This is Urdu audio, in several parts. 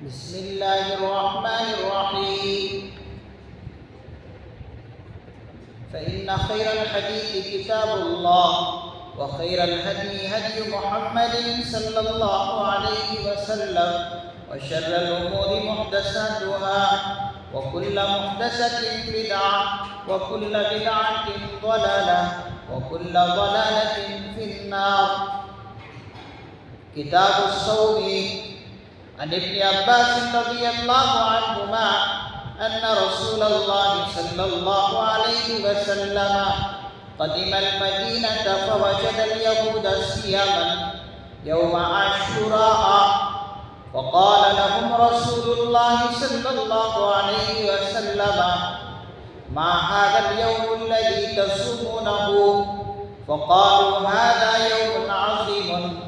بسم الله الرحمن الرحيم. فإن خير الحديث كتاب الله، وخير الهدي هدي محمد صلى الله عليه وسلم، وشر الأمور محدثاتها، وكل محدثة بدعة، وكل بدعة ضلالة، وكل ضلالة في النار. كتاب الصوم. عن ابن عباس رضي الله عنهما أن رسول الله صلى الله عليه وسلم قدم المدينة فوجد اليهود صياما يوم عاشوراء، فقال لهم رسول الله صلى الله عليه وسلم: ما هذا اليوم الذي تصومونه؟ فقالوا: هذا يوم عظيم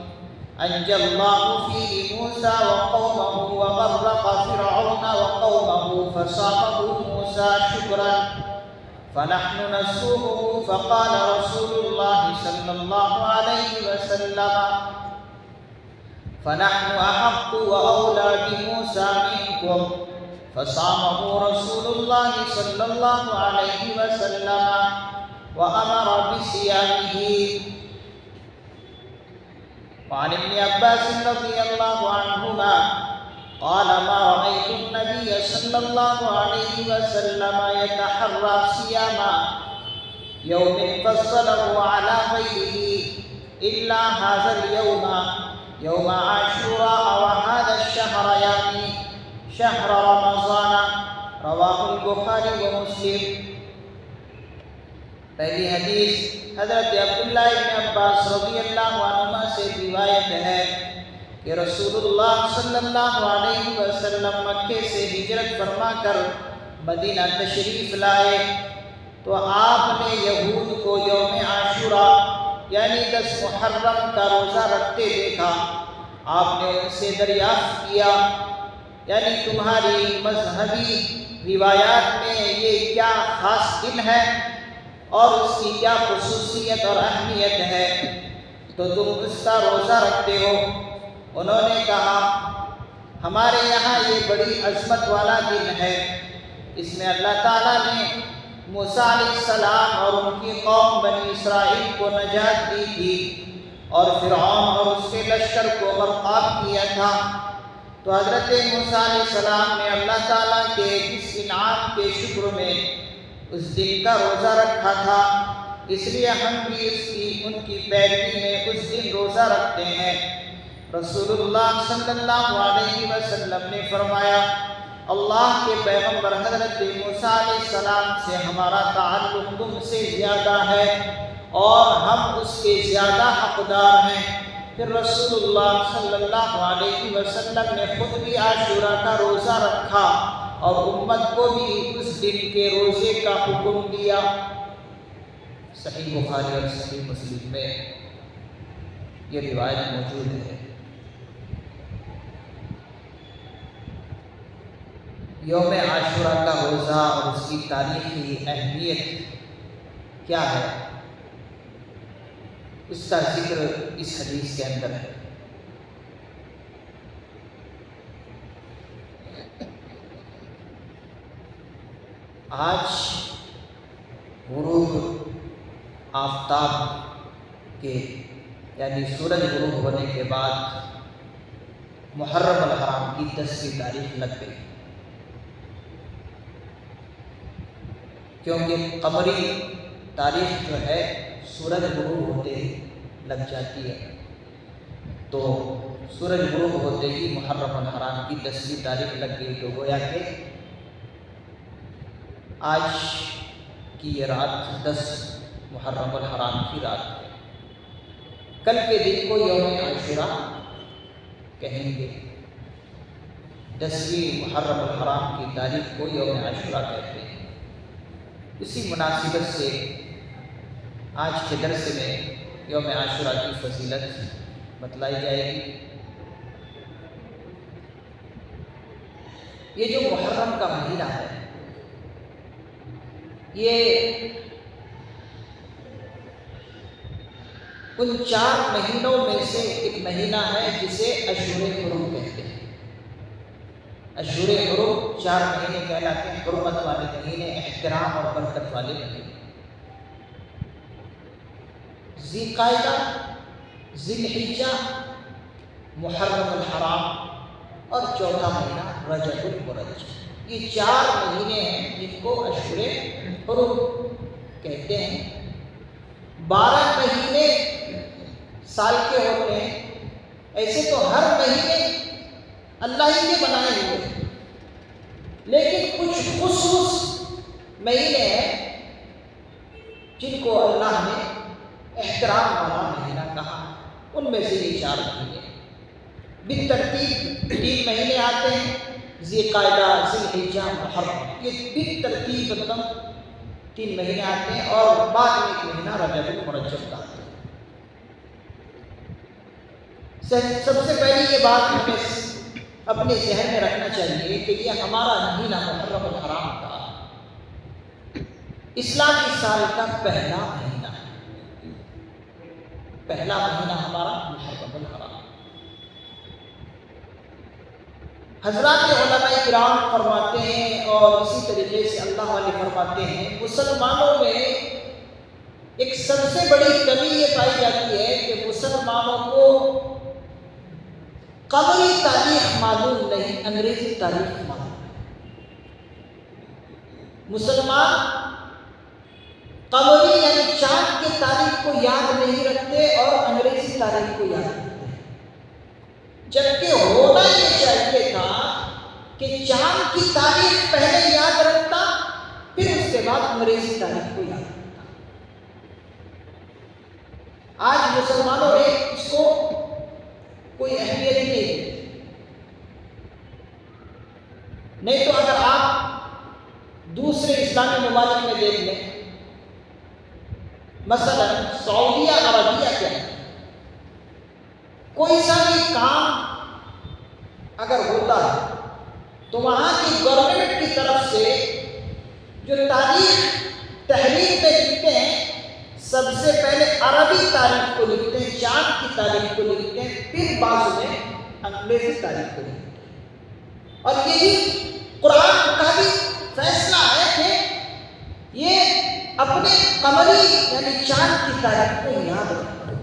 أنجى الله فيه موسى وقومه وغرق فرعون وقومه، فصامه موسى شكرا فنحن نصومه. فقال رسول الله صلى الله عليه وسلم: فنحن أحق وأولى بموسى منكم. فصامه رسول الله صلى الله عليه وسلم وأمر بصيامه. وعن ابن عباس رضي الله عنهما قال: ما رأيت النبي صلى الله عليه وسلم يتحرى صيام يوم فصله على غيره إلا هذا اليوم، يوم عاشوراء، وهذا الشهر يعني شهر رمضان. رواه البخاری و مسلم. پہلی حدیث حضرت عبداللہ ابن عباس رضی اللہ عنہما سے روایت ہے کہ رسول اللہ صلی اللہ علیہ وسلم مکے سے ہجرت فرما کر مدینہ تشریف لائے تو آپ نے یہود کو یوم عاشوراء یعنی 10 محرم کا روزہ رکھتے دیکھا. آپ نے ان سے دریافت کیا یعنی تمہاری مذہبی روایات میں یہ کیا خاص دن ہے اور اس کی کیا خصوصیت اور اہمیت ہے تو تم اس کا روزہ رکھتے ہو؟ انہوں نے کہا: ہمارے یہاں یہ بڑی عظمت والا دن ہے. اس میں اللہ تعالیٰ نے موسیٰ علیہ السلام اور ان کی قوم بنی اسرائیل کو نجات دی تھی اور فرعون اور اس کے لشکر کو غرقاب کیا تھا. تو حضرت موسیٰ علیہ السلام نے اللہ تعالیٰ کے اس انعام کے شکر میں اس دن کا روزہ رکھا تھا، اس لیے ہم بھی ان کی پیروی میں اس دن روزہ رکھتے ہیں. رسول اللہ صلی اللہ علیہ وسلم نے فرمایا: اللہ کے پیغمبر حضرت موسیٰ علیہ السلام سے ہمارا تعلق تم سے زیادہ ہے اور ہم اس کے زیادہ حقدار ہیں. پھر رسول اللہ صلی اللہ علیہ وسلم نے خود بھی عاشوراء کا روزہ رکھا اور امت کو بھی اس دن کے روزے کا حکم دیا. صحیح بخاری اور صحیح مسلم میں یہ روایت موجود ہے. یوم عاشوراء کا روزہ اور اس کی تاریخی اہمیت کیا ہے، اس کا ذکر اس حدیث کے اندر ہے. آج غروب آفتاب کے یعنی سورج غروب ہونے کے بعد محرم الحرام کی 10ویں تاریخ لگ گئی، کیونکہ قمری تاریخ جو ہے سورج غروب ہوتے ہی لگ جاتی ہے. تو سورج غروب ہوتے ہی محرم الحرام کی 10ویں تاریخ لگ گئی. تو گویا کہ آج کی یہ رات 10 محرم الحرام کی رات ہے. کل کے دن کو یوم عاشوراء کہیں گے. 10ویں محرم الحرام کی تاریخ کو یوم عاشوراء کہتے ہیں. اسی مناسبت سے آج کے درس میں یوم عاشوراء کی فضیلت بتلائی جائے گی. یہ جو محرم کا مہینہ ہے یہ ان 4 مہینوں میں سے ایک مہینہ ہے جسے اشہر حرم کہتے ہیں. اشہر حرم 4 مہینے کہلاتے ہیں حرمت والے مہینے، احترام اور برکت والے مہینے۔ ذی القعدہ، ذی الحجہ، محرم الحرام اور چوتھا مہینہ رجب المرجب، یہ 4 مہینے ہیں جن کو اشہر حرم کہتے ہیں۔ 12 مہینے سال کے ہوتے ہیں، ایسے تو ہر مہینے اللہ ہی کے بنائے ہوئے ہیں، لیکن کچھ خصوص مہینے ہیں جن کو اللہ نے احترام والا مہینہ کہا، ان میں سے یہ 4 مہینے بالترتیب 3 مہینے آتے ہیں، ذی القعدہ، ذی الحجہ، محرم، یہ بالترتیب 3 مہینے آتے ہیں، اور بعد میں 1 مہینہ رجب المرجب کا آتا ہے۔ سب سے پہلی یہ بات ہمیں اپنے ذہن میں رکھنا چاہیے کہ یہ ہمارا مہینہ محرم الحرام کا اسلامی سال کا پہلا مہینہ ہے، پہلا مہینہ ہمارا محرم الحرام۔ حضرات علماء کرام فرماتے ہیں اور اسی طریقے سے اللہ والے فرماتے ہیں، مسلمانوں میں ایک سب سے بڑی کمی یہ پائی جاتی ہے کہ مسلمانوں کو قمری تاریخ معلوم نہیں، انگریزی تاریخ معلوم ہے۔ مسلمان قمری یعنی چاند کی تاریخ کو یاد نہیں رکھتے اور انگریزی تاریخ کو یاد رکھتے ہیں، جبکہ ہونا یہ چاہیے تھا کہ چاند کی تاریخ پہلے یاد رکھتا، پھر اس کے بعد انگریزی تاریخ کو یاد رکھتا۔ آج مسلمانوں نے اس کو کوئی اہمیت ہی نہیں دیتی، نہیں تو اگر آپ دوسرے اسلامی ممالک میں دیکھ لیں، مثلا سعودیہ عربیہ کے اندر کوئی سا بھی کام اگر ہوتا ہے تو وہاں کی گورنمنٹ کی طرف سے جو تاریخ تحریر میں لکھتے ہیں، سب سے پہلے عربی تاریخ کو لکھتے ہیں، چاند کی تاریخ کو لکھتے ہیں، پھر بعض میں انگریزی تاریخ کو لکھتے ہیں۔ اور یہی قرآن کا بھی فیصلہ ہے کہ یہ اپنے قمری یعنی چاند کی تاریخ کو یاد رکھو۔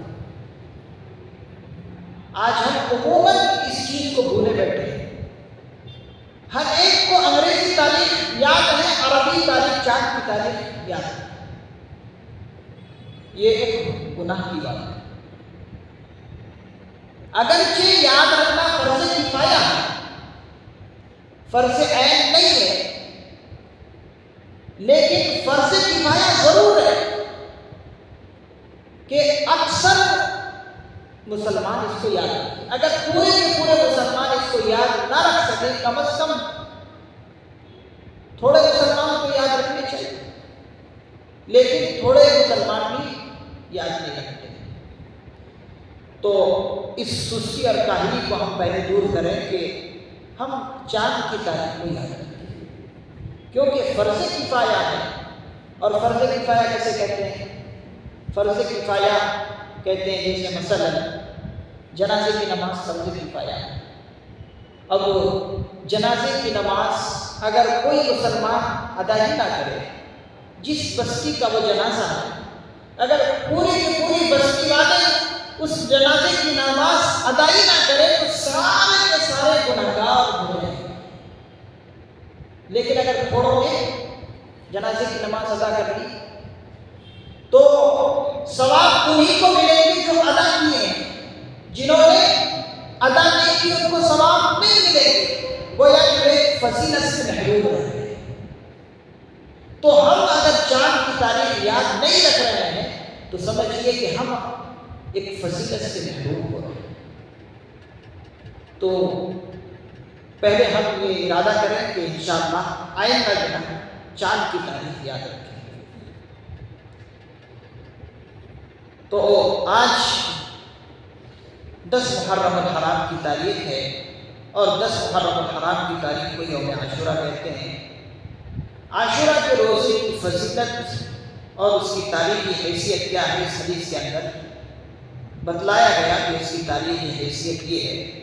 آج ہم عموماً اس چیز کو بھولے بیٹھے ہیں، ہر ایک کو انگریزی تاریخ یاد ہے، عربی تاریخ، چاند کی تاریخ یاد ہے۔ یہ ایک گناہ کی بات ہے۔ اگرچہ یاد رکھنا فرض کفایہ ہے، فرض عین نہیں ہے، لیکن فرض کفایہ ضرور ہے کہ اکثر مسلمان اس کو یاد رکھیں۔ اگر پورے کے پورے مسلمان اس کو یاد نہ رکھ سکیں، کم از کم تھوڑے مسلمان کو یاد رکھنے چاہیے، لیکن تھوڑے مسلمان بھی یاد نہیں رکھتے۔ تو اس سستی اور کاہلی کو ہم پہلے دور کریں کہ ہم چاند کی تاریخ کو یاد رکھیں، کیونکہ فرض کفایہ ہے۔ اور فرض کفایہ کیسے کہتے ہیں؟ فرض کفایہ کہتے ہیں جیسے مثلا جنازے کی نماز فرض کفایہ ہے۔ اب جنازے کی نماز اگر کوئی مسلمان ادا ہی نہ کرے، جس بستی کا وہ جنازہ ہے، اگر پوری کی پوری بستی والے اس جنازے کی نماز ادا ہی نہ کرے تو سارے کے سارے گنہگار ہو جائیں گے۔ لیکن اگر تھوڑوں نے جنازے کی نماز ادا کر لی تو ثواب انہیں کو ملے گی جو ادا کیے ہیں، جنہوں نے ادا نہیں کی ان کو ثواب نہیں ملے گی، گویا کہ ایک فضیلت سے محروم رہے۔ تو ہم اگر چاند کی تاریخ یاد نہیں رکھ رہے ہیں تو سمجھیے کہ ہم ایک فضیلت سے محروم ہو رہے ہیں۔ تو پہلے ہم یہ ارادہ کریں کہ انشاءاللہ آئندہ جو ہم چاند کی تاریخ یاد رکھیں۔ تو آج 10 محرم الحرام کی تاریخ ہے، اور 10 محرم الحرام کی تاریخ کو یوم عاشورہ کہتے ہیں۔ عاشورہ کے روزے کی فضیلت اور اس کی تاریخی حیثیت کیا ہے، اس حدیث کے اندر بتلایا گیا کہ اس کی تاریخی حیثیت یہ ہے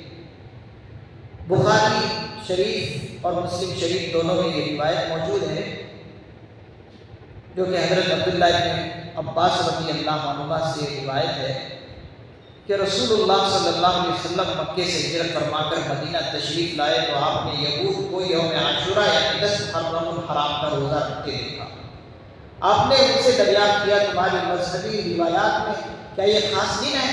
بخاری شریف اور مسلم شریف دونوں میں یہ روایت موجود ہے، جو کہ حضرت عبداللہ ابن عباس رضی اللہ عنہما سے روایت ہے کہ رسول اللہ صلی اللہ علیہ وسلم مکے سے ہجرت فرما کر مدینہ تشریف لائے تو آپ نے یہود کو یوم عاشوراء یعنی 10 محرم الحرام کا روزہ رکھتے دیکھا۔ آپ نے ان سے دریافت کیا تمہاری مذہبی روایات میں کیا یہ خاص دن ہے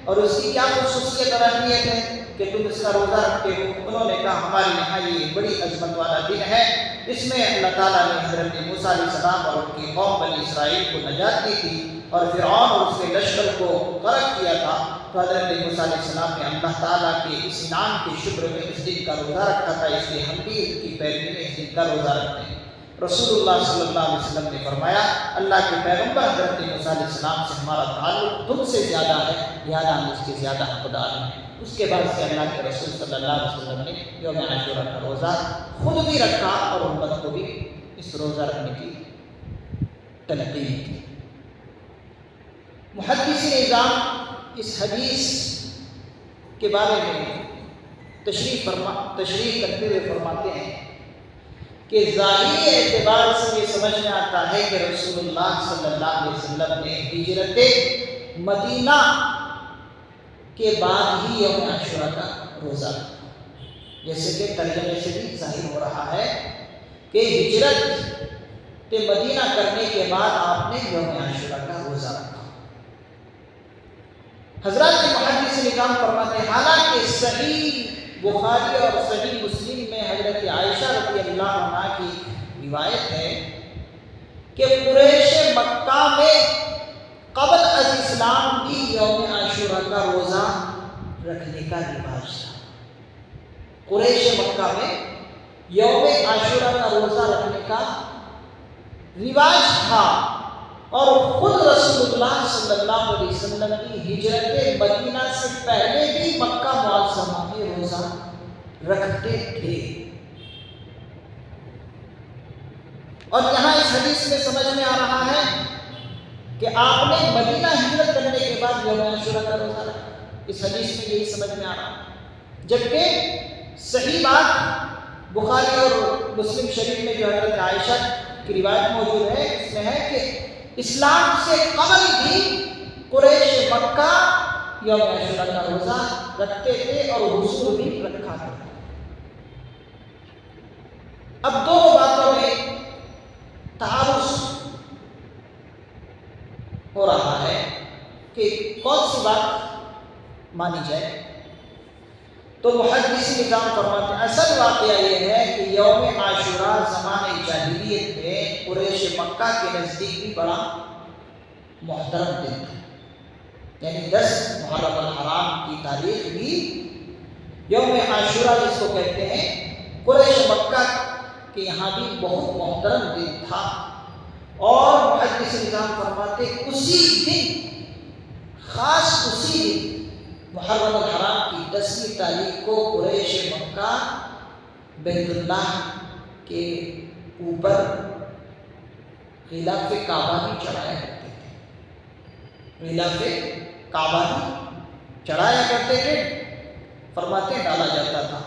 اور اس کی کیا خصوصیت اور اہمیت ہے کہ تم اس کا روزہ رکھتے ہو؟ انہوں نے کہا ہمارے یہاں یہ بڑی عظمت والا دن ہے، اس میں اللہ تعالیٰ نے حضرت موسیٰ علیہ السلام اور ان کی قوم بنی اسرائیل کو نجات دی تھی اور فرعون اور اس کے لشکر کو غرق کیا تھا، تو حضرت موسیٰ علیہ السلام نے اللہ تعالیٰ کے اس انعام کے شکر میں اس دن کا روزہ رکھا تھا، اس لیے ہم بھی ان کی پیروی میں اس دن کا روزہ رکھتے ہیں۔ رسول اللہ صلی اللہ علیہ وسلم نے فرمایا اللہ کے پیغمبر حضرت موسیٰ علیہ السلام سے ہمارا تعلق تم سے زیادہ ہے، لہٰذا ہم اس کے زیادہ حقدار ہیں۔ اس کے بعد سے اللہ کے رسول صلی اللہ علیہ وسلم نے یوم عاشوراء کا روزہ خود بھی رکھا اور امت کو بھی اس روزہ رکھنے کی تلقین کی۔ محدثین اعظام اس حدیث کے بارے میں تشریح کرتے ہوئے فرماتے ہیں کہ ظاہری اعتبار سے یہ سمجھ میں آتا ہے کہ رسول اللہ صلی اللہ علیہ وسلم نے ہجرت مدینہ کے بعد ہی یوم عاشوراء کا روزہ رکھا، جیسے کہ ترجمے سے بھی ظاہر ہو رہا ہے کہ ہجرت مدینہ کرنے کے بعد آپ نے یوم عاشوراء کا روزہ رکھا۔ حضرات محدثین اعظام فرماتے ہیں حالانکہ صحیح بخاری اور صحیح مسلم میں حضرت عائشہ رضی اللہ عنہا کی روایت ہے کہ قریش مکہ میں قبل از اسلام بھی یوم عاشوراء کا روزہ رکھنے کا رواج تھا۔ قریش مکہ میں یوم عاشوراء کا روزہ رکھنے کا رواج تھا، اور خود رسول اللہ صلی اللہ علیہ وسلم کی ہجرت مدینہ سے پہلے بھی مکہ معظمہ میں روزہ رکھتے تھے۔ اور یہاں اس حدیث میں سمجھ میں آ رہا ہے کہ آپ نے مدینہ ہجرت کرنے کے بعد یوم عاشوراء کا روزہ رکھا، اس حدیث میں یہی سمجھ میں آ رہا ہے، جبکہ صحیح بات بخاری اور مسلم شریف میں جو حضرت عائشہ کی روایت موجود ہے اس میں ہے کہ اسلام سے قبل بھی قریش مکہ یوم عاشوراء کا روزہ رکھتے تھے اور حضور بھی رکھا کرتے۔ اب دو باتوں میں تعارض ہو رہا ہے کہ کون سی بات مانی جائے، تو محدثین نظام فرماتے ہیں اصل واقعہ یہ ہے کہ یوم عاشوراء زمانۂ جاہلیت میں قریش مکہ کے نزدیک بھی بڑا محترم دن تھا، یعنی 10 محرم الحرام کی تاریخ بھی یوم عاشوراء جس کو کہتے ہیں قریش مکہ کے یہاں بھی بہت محترم دن تھا، اور محدثین نظام فرماتے اسی دن خاص اسی دن محرم الحرام کی 10ویں تاریخ کو قریش مکہ بیت اللہ کے اوپر غلاف کعبہ بھی چڑھایا کرتے تھے، غلاف کعبہ بھی چڑھایا کرتے تھے، فرماتے ڈالا جاتا تھا،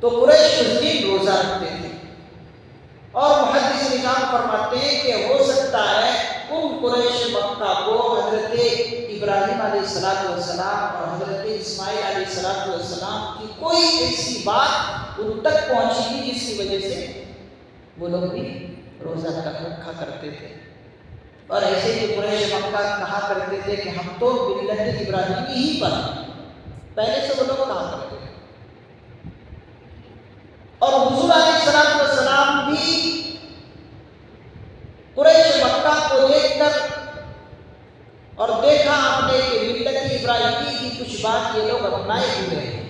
تو قریش اس دن روزہ رکھتے تھے۔ اور محدث نظام فرماتے ہیں کہ ہو سکتا ہے ان قریش مکہ کو حضرت ابراہیم علیہ السلام اور حضرت اسماعیل علیہ السلام کی کوئی ایسی بات ان تک پہنچی تھی جس کی وجہ سے وہ لوگ بھی روزہ رکھا کرتے تھے، اور ایسے ہی قریش مکہ کہا کرتے تھے کہ ہم تو ملت ابراہیمی ہی پر پہلے سے وہ لوگ کہا کرتے تھے۔ اور حضور علیہ السلام بھی قریش مکہ کو دیکھ کر اور دیکھا آپ نے کہ ملت ابراہیمی کی کچھ بات یہ لوگ اپنائے ہوئے ہیں،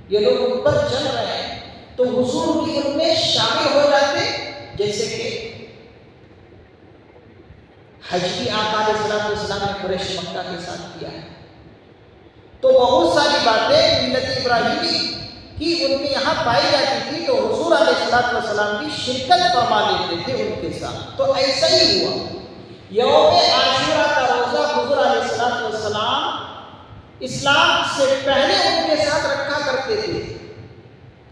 یہ لوگ ان پر چل رہے ہیں، تو حضور بھی ان میں شامل ہو جاتے، جیسے کہ حج کی آقا علیہ السلام نے قریش مکہ کے ساتھ کیا ہے۔ تو بہت ساری باتیں ملت ابراہیمی کی ان کے یہاں پائی جاتی تھی، تو حضور علیہ السلام بھی شرکت فرما لیتے تھے ان کے ساتھ۔ تو ایسا ہی ہوا، یوم عاشوراء کا روزہ حضور علیہ السلام اسلام سے پہلے ان کے ساتھ رکھا کرتے تھے،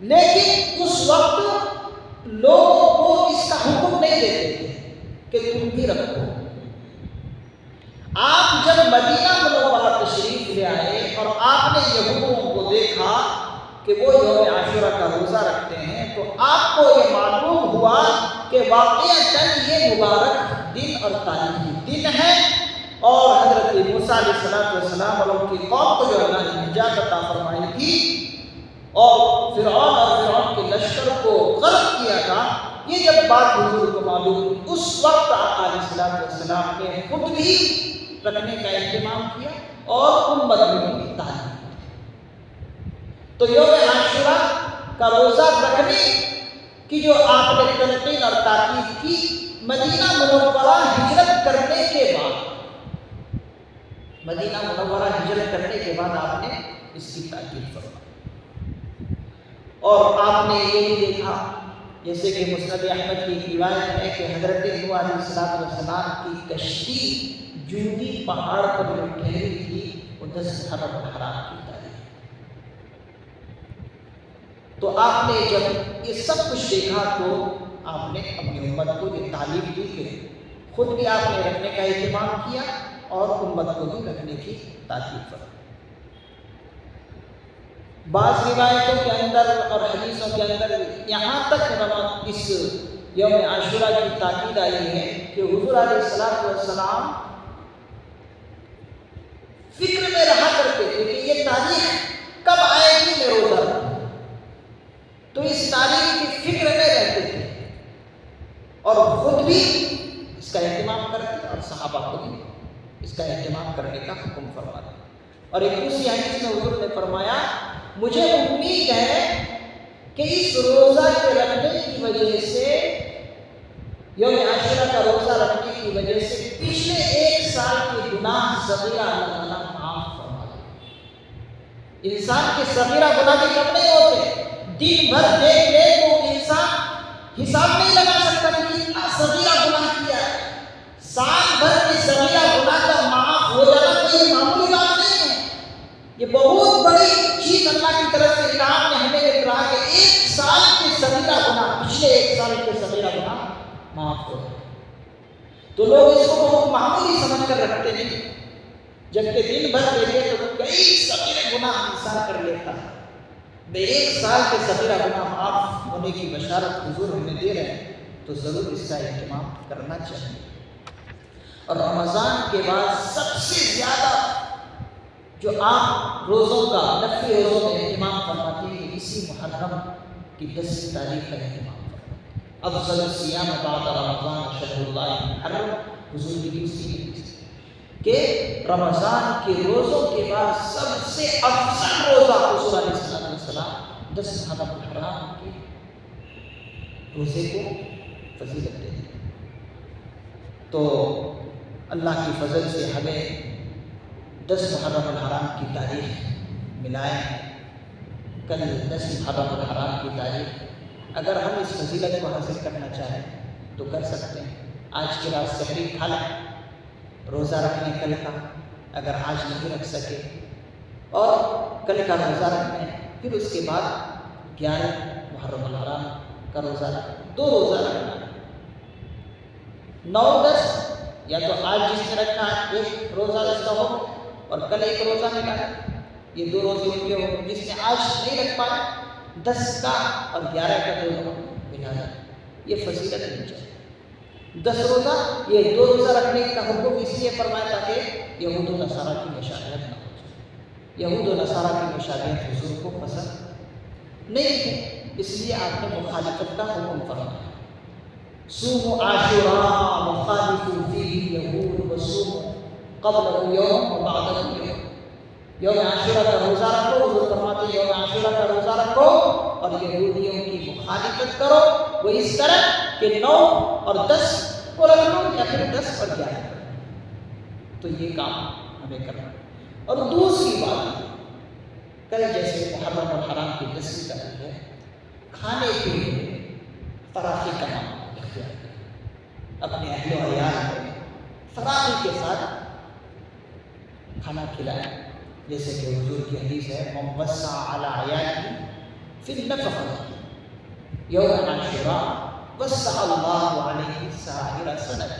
لیکن اس وقت لوگوں کو اس کا حکم نہیں دیتے تھے کہ تم بھی رکھو۔ آپ جب مدینہ منورہ تشریف لے آئے اور آپ نے یہودیوں کو دیکھا کہ وہ یوم عاشورہ کا روزہ رکھتے ہیں، تو آپ کو یہ معلوم ہوا کہ واقعتاً یہ مبارک دن اور تاریخی دن ہے، اور حضرت موسیٰ علیہ السلام اور ان کی قوم کو جو اللہ نے نجات عطا فرمائی تھی اور فرعون اور فرعون کے لشکر کو غرق کیا تھا، یہ جب بات حضور کو معلوم ہوئی، اس وقت آقا علیہ السلام نے خود بھی رکھنے کا اہتمام کیا اور امت میں بھی تعلیم۔ تو یوم عاشورہ کا روزہ رکھنے کی جو آپ نے تلقین اور تاکید کی، مدینہ منورہ ہجرت کرنے کے بعد، مدینہ منورہ ہجرت کرنے کے بعد آپ نے اس کی تاکید فرمائی۔ اور آپ نے یہ بھی دیکھا، جیسے کہ مسند احمد کی ایک روایت ہے کہ حضرت نوح علیہ السلام کی کشتی جودی پہاڑ پر جو ٹھہری تھی وہ 10 محرم الحرام کی تاریخ۔ تو آپ نے جب یہ سب کچھ دیکھا تو آپ نے اپنی امت کو یہ تعلیم دی کہ خود بھی آپ نے رکھنے کا اہتمام کیا اور امت کو بھی رکھنے کی تاکید فرمائی۔ بعض روایتوں کے اندر اور حدیثوں کے اندر یہاں تک اس یوم عاشورہ کی تاکید آئی ہے کہ حضور علیہ السلام فکر میں رہا کرتے تھے کہ یہ تاریخ کب آئے گی میں روزہ رکھوں، تو اس تاریخ کی فکر میں رہتے تھے اور خود بھی اس کا اہتمام کرتے اور صحابہ کو بھی اس کا اہتمام کرنے کا حکم فرماتے۔ اور ایک دوسری حدیث میں حضور نے فرمایا، مجھے امید ہے کہ اس روزہ کے رکھنے کی وجہ سے، یوم عاشورہ کا روزہ رکھنے کی وجہ سے پچھلے 1 سال کے گناہ صغیرہ اللہ تعالیٰ معاف فرما دے۔ انسان کے صغیرہ گناہ بھی کم نہیں ہوتے، دن بھر دیکھ لے تو انسان حساب نہیں لگا سکتا کہ کتنا صغیرہ گناہ کیا ہے۔ سال بھر کے صغیرہ گناہ کا معاف ہو جانا کوئی معمولی بات نہیں ہے، یہ بہت بڑی چیز اللہ کی طرف سے انعام نے ہمیں کہا کہ 1 سال کے صغیرہ گناہ، پچھلے 1 سال کے صغیرہ گناہ معاف ہو جائے۔ تو لوگ اس کو بہت معمولی سمجھ کر رکھتے ہیں، جبکہ دن بھر دیکھے تو کئی صغیرہ گناہ انسان کر لیتا ہے۔ 1 سال کے صغیرہ گناہ معاف ہونے کی بشارت حضور ہمیں دے رہے ہیں، تو ضرور اس کا اہتمام کرنا چاہیے۔ اور رمضان کے بعد سب سے زیادہ جو آپ روزوں کا، نفلی روزوں میں اہتمام فرماتے ہیں، اسی محرم کی 10 تاریخ کا اہتمام فرماتے ہیں۔ افضل الصیام بعد رمضان شهر اللہ المحرم، حضور کی دوسری حدیث کہ رمضان کے روزوں کے بعد سب سے افضل روزہ حضور علیہ السلام 10 محرم الحرام کے روزے کو فضیلت دیتے ہیں۔ تو اللہ کی فضل سے ہمیں 10 محرم الحرام کی تاریخ ملائے ہیں۔ کل 10 محرم الحرام کی تاریخ، اگر ہم اس فضیلت کو حاصل کرنا چاہیں تو کر سکتے ہیں۔ آج کی رات سحری کھا لیں، روزہ رکھنے کل کا، اگر آج نہیں رکھ سکے، اور کل کا روزہ رکھنے، پھر اس کے بعد 11 محرم الحرام کا روزہ رکھنا، 2 روزہ رکھنا، 9 10، یا تو آج جس نے رکھا 1 روزہ اس کا ہو اور کل 1 روزہ ملا، یہ 2 روزے ان کے ہو۔ جس نے آج نہیں رکھ پایا 10 کا اور 11 کا دونوں ملا جائے، یہ فضیلت نہیں چاہیے۔ 10 روزہ، یہ 2 روزہ رکھنے کا حکم اس لیے فرمایا تاکہ یہود و نصارہ کی مشابہت نہ ہو جائے۔ یہود و نصارہ کی مشابہت حضور کو پسند نہیں ہے، اس لیے آپ نے مخالفت کا حکم فرمایا۔ صوموا عاشوراء وخالفوا فیہ یہود وصوموا قبلہ یوم وبعدہ یوم۔ یوم عاشورہ کا روزہ رکھو، حضور فرماتے ہیں یوم عاشورہ کا روزہ رکھو اور یہودیوں کی مخالفت کرو، وہ اس طرح کہ 9 اور 10 کو رکھ لو یا پھر 10 اور 11 کر لو۔ تو یہ کام ہمیں کرنا۔ اور دوسری بات، کل جیسے محرم الحرام کی 10 تاریخ ہے، کھانے کے لیے فراخی کا معاملہ اختیار کریں، اپنے اہل و عیال کو فراخی کے ساتھ کھانا کھلائیں، جیسے کہ حضور کی حدیث ہے من وسع علی عیالہ فی النفقۃ یوم عاشوراء وسع اللہ علیہ سائر سنۃ،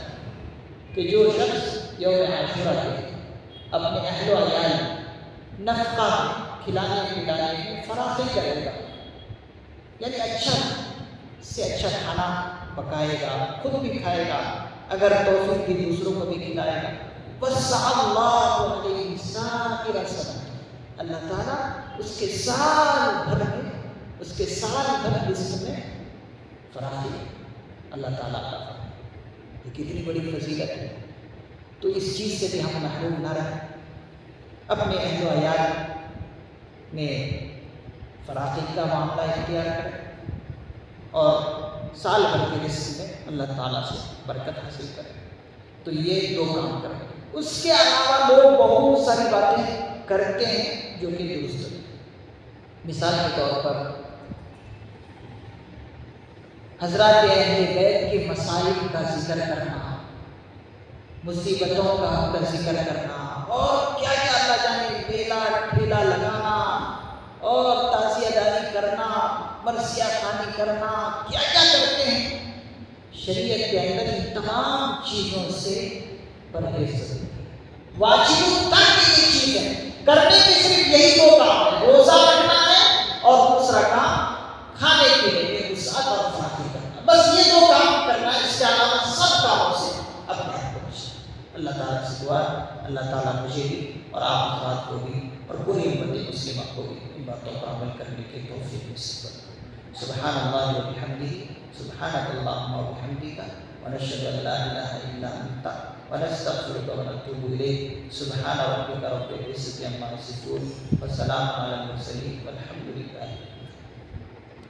کہ جو شخص یوم عاشوراء کے اپنے اہل و عیال نفقہ کھلانے پلانے میں فراخی کرے گا، یعنی اچھا سے اچھا کھانا پکائے گا، خود بھی کھائے گا، اگر توفیق کی دوسروں کو بھی کھلائے گا، وسع اللہ علیہ سائر سنۃ، اللہ تعالیٰ اس کے سال بھر رزق میں فراخی اللہ تعالیٰ کا، یہ کتنی بڑی فضیلت ہے۔ تو اس چیز سے بھی ہم محروم نہ رہیں، اپنے اہل و عیال میں فراخی کا معاملہ اختیار کریں اور سال بھر کے رزق میں اللہ تعالیٰ سے برکت حاصل کریں۔ تو یہ دو کام کریں۔ اس کے علاوہ لوگ بہت ساری باتیں کرتے ہیں جو کہ درست ہے۔ مثال کے طور پر حضرات اہل بیت کے مسائل کا ذکر کرنا، مصیبتوں کا ذکر کرنا، اور کیا کیا اللہ جانے میلہ ٹھیلا لگانا اور تعزیہ داری کرنا، مرثیہ خوانی کرنا، کیا کیا کرتے ہیں۔ شریعت کے اندر ان تمام چیزوں سے پرہیز ضروری ہے۔ واجب ترک یہ چیز ہے، کرنے کے صرف یہی دو کام ہے، روزہ رکھنا ہے اور دوسرا کام کھانے پینے میں وسعت اور فراخی کرنا، بس یہ دو کام کرنا ہے۔ اس کے علاوہ سب کاموں سے اپنے آپ کو بچانا۔ اللہ تعالیٰ سے دعا، اللہ تعالیٰ مجھے بھی اور آپ حضرات کو بھی اور پوری امت مسلمہ کو بھی ان باتوں پر عمل کرنے کی توفیق نصیب فرمائے۔ سبحان اللہ و بحمدہ، سبحانک اللہم و بحمدک، ونشہد ان لا الہ الا انت، ونستغفرک ونتوب الیک۔ سبحان ربک رب العزۃ عما یصفون، وسلام علی المرسلین، والحمد للہ۔